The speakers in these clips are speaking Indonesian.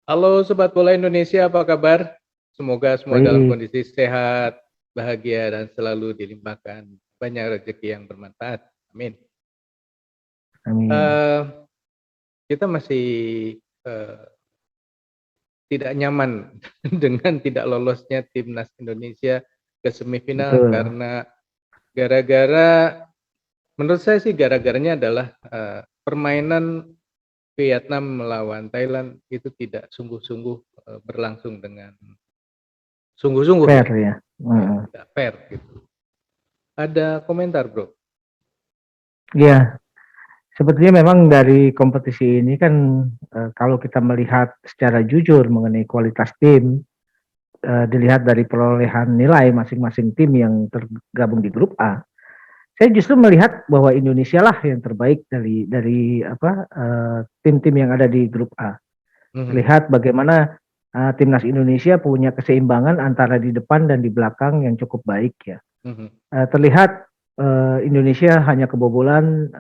Halo Sobat Bola Indonesia, apa kabar? Semoga semua dalam Baik, kondisi sehat, bahagia, dan selalu dilimpahkan banyak rezeki yang bermanfaat. Amin. amin. Eh, kita masih eh, tidak nyaman dengan tidak lolosnya timnas Indonesia ke semifinal Betul. karena gara-gara, menurut saya sih gara-garanya adalah permainan Vietnam melawan Thailand itu tidak sungguh-sungguh berlangsung dengan sungguh-sungguh Fair ya. ya. Ya, Heeh. tidak fair gitu. Ada komentar, Bro? Ya, sepertinya memang dari kompetisi ini kan kalau kita melihat secara jujur mengenai kualitas tim, dilihat dari perolehan nilai masing-masing tim yang tergabung di grup A, saya justru melihat bahwa Indonesia lah yang terbaik dari apa tim-tim yang ada di grup A. Mhm, Terlihat bagaimana timnas Indonesia punya keseimbangan antara di depan dan di belakang yang cukup baik ya. mhm, Terlihat Indonesia hanya kebobolan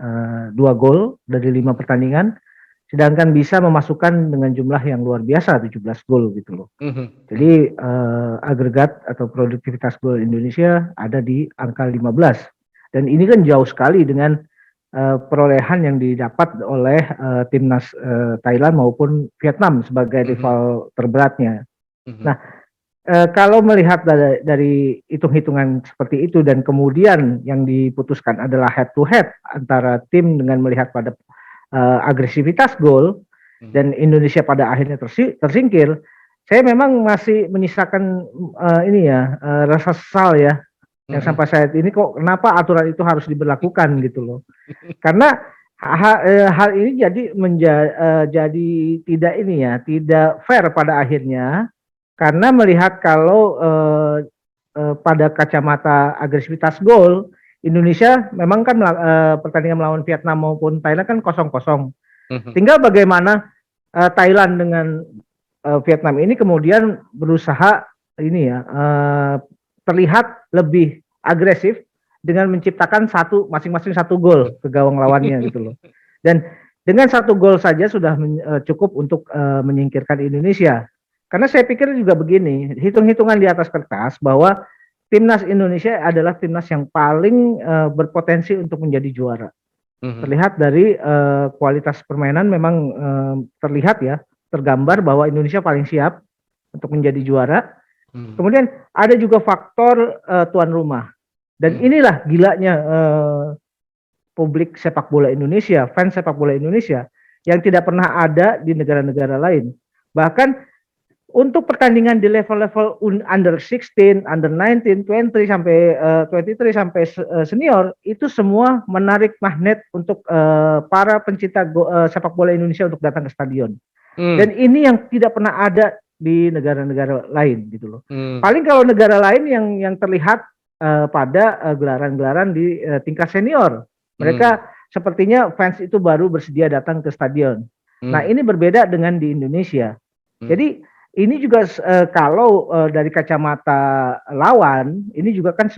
2 gol dari 5 pertandingan, sedangkan bisa memasukkan dengan jumlah yang luar biasa 17 gol gitu loh. mhm, mhm, Jadi agregat atau produktivitas gol Indonesia ada di angka 15. Dan ini kan jauh sekali dengan perolehan yang didapat oleh timnas Thailand maupun Vietnam sebagai mhm, rival terberatnya. mhm, Nah, kalau melihat dari hitung-hitungan seperti itu dan kemudian yang diputuskan adalah head to head antara tim dengan melihat pada agresivitas gol mhm, dan Indonesia pada akhirnya tersingkir, saya memang masih menyisakan ini ya rasa sesal ya yang mhm. sampai saat ini kok kenapa aturan itu harus diberlakukan gitu loh. Karena hal ini jadi tidak ini ya, tidak fair pada akhirnya karena melihat kalau pada kacamata agresivitas gol, Indonesia memang kan pertandingan melawan Vietnam maupun Thailand kan kosong kosong. Mhm, Tinggal bagaimana Thailand dengan Vietnam ini kemudian berusaha ini ya terlihat lebih agresif dengan menciptakan masing-masing satu gol ke gawang lawannya gitu loh. Dan dengan satu gol saja sudah cukup untuk menyingkirkan Indonesia. Karena saya pikir juga begini, hitung-hitungan di atas kertas bahwa timnas Indonesia adalah timnas yang paling berpotensi untuk menjadi juara. mhm, Terlihat dari kualitas permainan memang terlihat ya, tergambar bahwa Indonesia paling siap untuk menjadi juara. mhm, Kemudian ada juga faktor tuan rumah. Dan mhm, inilah gilanya publik sepak bola Indonesia, fans sepak bola Indonesia yang tidak pernah ada di negara-negara lain. Bahkan untuk pertandingan di level-level under 16, under 19, 20 sampai 23 sampai senior itu semua menarik magnet untuk para pencinta sepak bola Indonesia untuk datang ke stadion. Dan mhm, ini yang tidak pernah ada di negara-negara lain gitu loh. mhm, Paling kalau negara lain yang terlihat pada gelaran-gelaran di tingkat senior. mhm, Mereka sepertinya fans itu baru bersedia datang ke stadion. Nah, mhm, ini berbeda dengan di Indonesia. mhm, Jadi ini juga kalau dari kacamata lawan, ini juga kan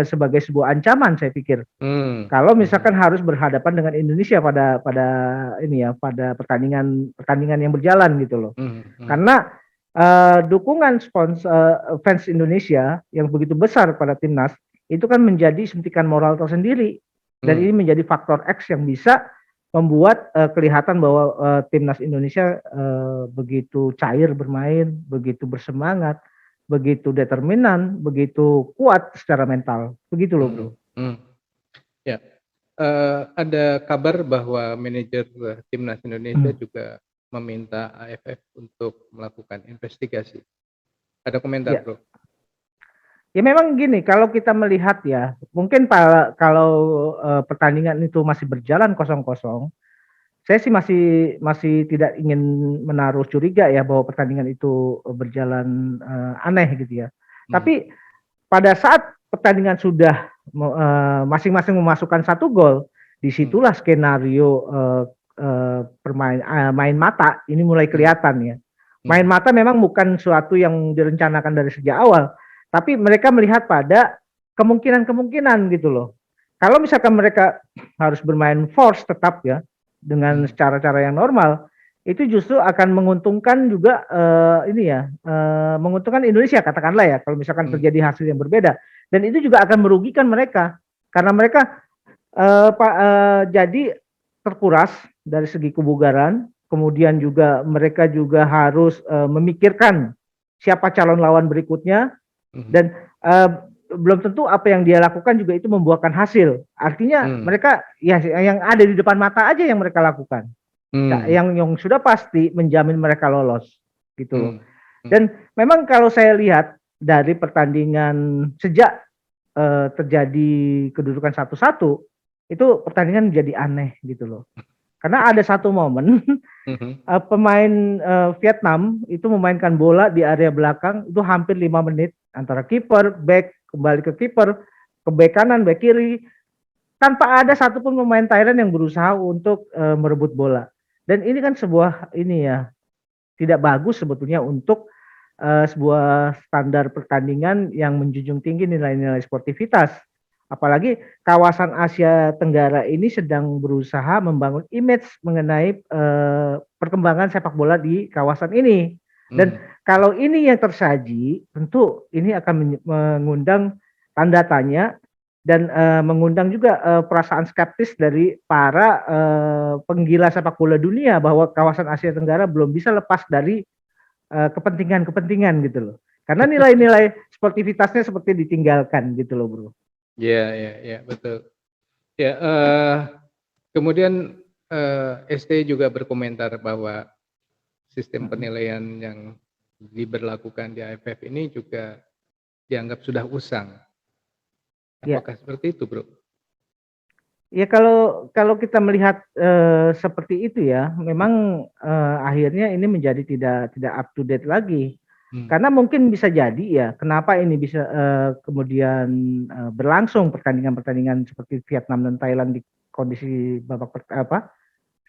sebagai sebuah ancaman saya pikir. mhm, Kalau mhm, misalkan harus berhadapan dengan Indonesia pada ini ya, pada pertandingan pertandingan yang berjalan gitu loh. mhm, mhm, Karena dukungan fans Indonesia yang begitu besar pada timnas itu kan menjadi suntikan moral tersendiri dan mhm, ini menjadi faktor X yang bisa membuat kelihatan bahwa timnas Indonesia begitu cair bermain, begitu bersemangat, begitu determinan, begitu kuat secara mental. Begitu loh, mhm, Bro. mhm. Ya, ada kabar bahwa manajer timnas Indonesia juga meminta AFF untuk melakukan investigasi. Ada komentar, Ya, Bro? ya memang gini, kalau kita melihat ya, mungkin kalau pertandingan itu masih berjalan kosong-kosong, saya sih masih masih tidak ingin menaruh curiga ya bahwa pertandingan itu berjalan aneh gitu ya. Mhm, Tapi pada saat pertandingan sudah masing-masing memasukkan satu gol, mhm, disitulah skenario main mata ini mulai mhm, kelihatan ya. Main mhm, mata memang bukan suatu yang direncanakan dari sejak awal, tapi mereka melihat pada kemungkinan-kemungkinan gitu loh. Kalau misalkan mereka harus bermain force tetap ya dengan mhm, cara-cara yang normal, itu justru akan menguntungkan juga ini ya, menguntungkan Indonesia katakanlah ya kalau misalkan Hmm. terjadi hasil yang berbeda dan itu juga akan merugikan mereka karena mereka jadi terkuras dari segi kebugaran, kemudian juga mereka juga harus memikirkan siapa calon lawan berikutnya Hmm. dan eh, belum tentu apa yang dia lakukan juga itu membuahkan hasil. Artinya Hmm. mereka ya yang ada di depan mata aja yang mereka lakukan. Hmm. Yang sudah pasti menjamin mereka lolos gitu loh. Hmm. Hmm. Dan memang kalau saya lihat dari pertandingan sejak terjadi kedudukan 1-1 itu pertandingan menjadi aneh gitu loh. Karena ada satu momen Hmm. pemain Vietnam itu memainkan bola di area belakang itu hampir 5 menit antara kiper, back, kembali ke kiper, ke back kanan, back kiri, tanpa ada satupun pemain Thailand yang berusaha untuk merebut bola. Dan ini kan sebuah ini ya tidak bagus sebetulnya untuk sebuah standar pertandingan yang menjunjung tinggi nilai-nilai sportivitas. Apalagi kawasan Asia Tenggara ini sedang berusaha membangun image mengenai perkembangan sepak bola di kawasan ini. Dan Hmm. kalau ini yang tersaji, tentu ini akan mengundang tanda tanya dan mengundang juga perasaan skeptis dari para penggila sepak bola dunia bahwa kawasan Asia Tenggara belum bisa lepas dari kepentingan-kepentingan gitu loh. Karena nilai-nilai sportivitasnya seperti ditinggalkan gitu loh, Bro. Ya, ya, ya, betul. Ya, kemudian ST juga berkomentar bahwa sistem penilaian yang diberlakukan di AFF ini juga dianggap sudah usang. Ya, Apakah seperti itu, Bro? ya kalau kita melihat seperti itu ya, memang akhirnya ini menjadi tidak up to date lagi. Hmm. Karena mungkin bisa jadi ya, kenapa ini bisa kemudian berlangsung pertandingan-pertandingan seperti Vietnam dan Thailand di kondisi babak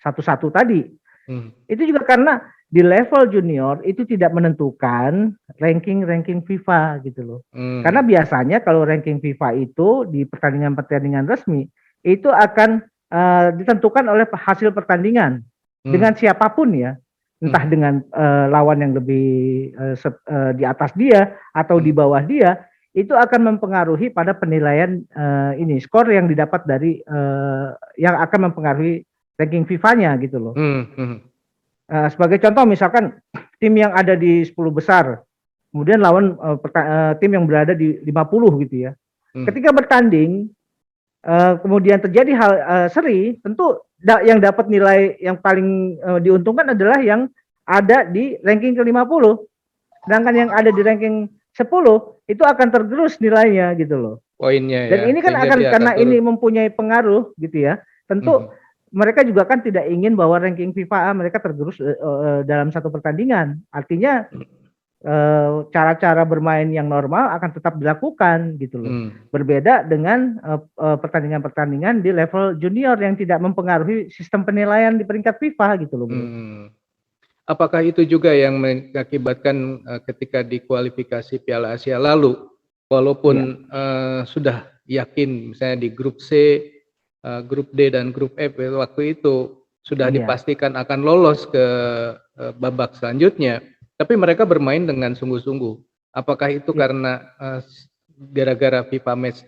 1-1 tadi. Hmm. Itu juga karena di level junior itu tidak menentukan ranking FIFA gitu loh. Karena Hmm. biasanya kalau ranking FIFA itu di pertandingan-pertandingan resmi itu akan ditentukan oleh hasil pertandingan dengan Hmm. siapapun ya, entah Hmm. dengan lawan yang lebih di atas dia atau di Hmm. bawah dia, itu akan mempengaruhi pada penilaian ini skor yang didapat dari yang akan mempengaruhi ranking FIFA-nya gitu loh. Hmm. Hmm. Sebagai contoh misalkan tim yang ada di 10 besar, kemudian lawan tim yang berada di 50 gitu ya. Hmm. Ketika bertanding, kemudian terjadi hal seri, tentu yang dapat nilai yang paling diuntungkan adalah yang ada di ranking ke-50. Sedangkan yang ada di ranking 10 itu akan tergerus nilainya gitu loh. Poinnya Dan ya, ini kan sehingga akan dia akan karena turun. ini mempunyai pengaruh gitu ya. Tentu Hmm. mereka juga kan tidak ingin bahwa ranking FIFA mereka tergerus dalam satu pertandingan. Artinya cara-cara bermain yang normal akan tetap dilakukan gitu loh. Hmm. Berbeda dengan pertandingan-pertandingan di level junior yang tidak mempengaruhi sistem penilaian di peringkat FIFA gitu loh, Bro. Hmm. Apakah itu juga yang mengakibatkan ketika di kualifikasi Piala Asia lalu, Iya, walaupun sudah yakin misalnya di grup C, grup D dan grup F waktu itu sudah iya, dipastikan akan lolos ke babak selanjutnya, tapi mereka bermain dengan sungguh-sungguh. Apakah itu iya, karena gara-gara FIFA match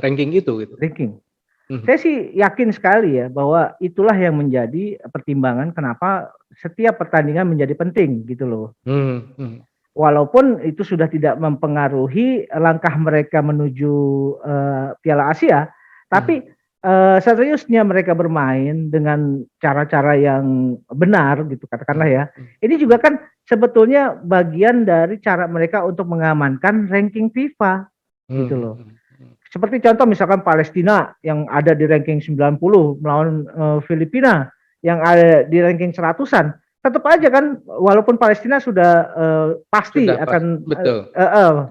ranking itu gitu? ranking. Mhm. Saya sih yakin sekali ya bahwa itulah yang menjadi pertimbangan kenapa setiap pertandingan menjadi penting gitu loh. Hmm. Hmm. Walaupun itu sudah tidak mempengaruhi langkah mereka menuju Piala Asia, Hmm. tapi seriusnya mereka bermain dengan cara-cara yang benar gitu katakanlah Hmm. ya. Ini juga kan sebetulnya bagian dari cara mereka untuk mengamankan ranking FIFA gitu Hmm. loh. Hmm. Hmm. Seperti contoh misalkan Palestina yang ada di ranking 90 melawan Filipina yang ada di ranking 100-an. Tetap aja kan walaupun Palestina sudah pasti Sudah pas, akan betul.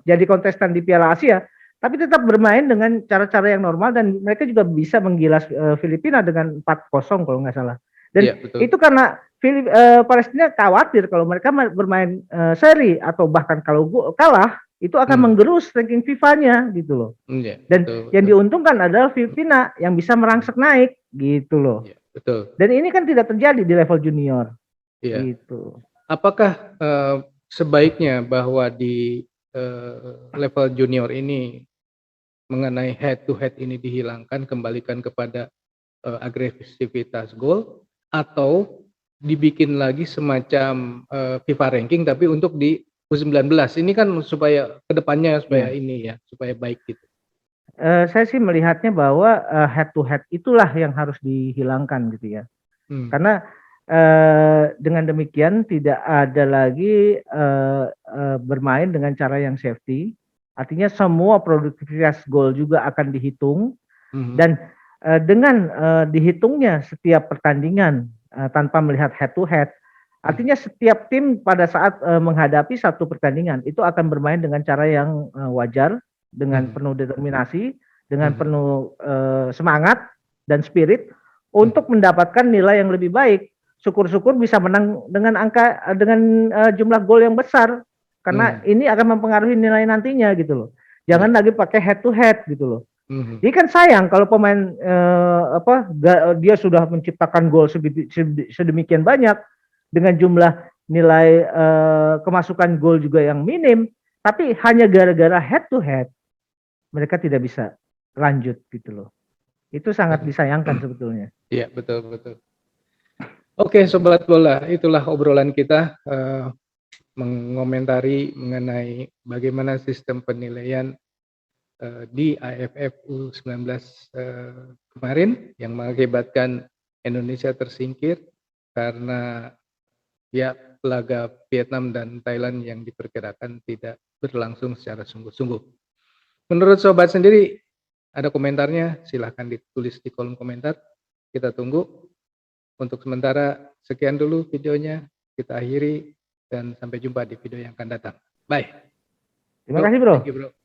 jadi kontestan di Piala Asia, tapi tetap bermain dengan cara-cara yang normal dan mereka juga bisa menggilas Filipina dengan 4-0 kalau nggak salah. Dan Iya, betul. itu karena Palestina khawatir kalau mereka bermain seri atau bahkan kalau kalah itu akan Hmm. menggerus ranking FIFA-nya gitu loh. Iya, Dan betul, yang betul. diuntungkan adalah Filipina yang bisa merangsek naik gitu loh. Iya, betul. Dan ini kan tidak terjadi di level junior. Iya. Gitu. Apakah sebaiknya bahwa di level junior ini mengenai head to head ini dihilangkan, kembalikan kepada agresivitas gol, atau dibikin lagi semacam FIFA ranking tapi untuk di U19 ini kan supaya kedepannya supaya Iya. ini ya, supaya baik gitu. Saya sih melihatnya bahwa head to head itulah yang harus dihilangkan gitu ya. Karena dengan demikian tidak ada lagi bermain dengan cara yang safety. Artinya semua produktivitas gol juga akan dihitung dan dengan dihitungnya setiap pertandingan tanpa melihat head to head. Artinya setiap tim pada saat menghadapi satu pertandingan itu akan bermain dengan cara yang wajar, dengan penuh determinasi, dengan penuh semangat dan spirit untuk mendapatkan nilai yang lebih baik. Syukur-syukur bisa menang dengan jumlah gol yang besar karena ini akan mempengaruhi nilai nantinya gitu loh. Jangan lagi pakai head to head gitu loh. Jadi kan sayang kalau pemain dia sudah menciptakan gol sedemikian banyak dengan jumlah nilai kemasukan gol juga yang minim, tapi hanya gara-gara head to head mereka tidak bisa lanjut gitu loh. Itu sangat disayangkan sebetulnya. Iya, betul betul. Oke, Sobat Bola, itulah obrolan kita mengomentari mengenai bagaimana sistem penilaian di AFF U19 kemarin yang mengakibatkan Indonesia tersingkir karena ya laga Vietnam dan Thailand yang diperkirakan tidak berlangsung secara sungguh-sungguh. Menurut Sobat sendiri, ada komentarnya? Silahkan ditulis di kolom komentar. Kita tunggu. Untuk sementara, sekian dulu videonya. Kita akhiri dan sampai jumpa di video yang akan datang. Bye. Terima kasih, Bro. Thank you, Bro.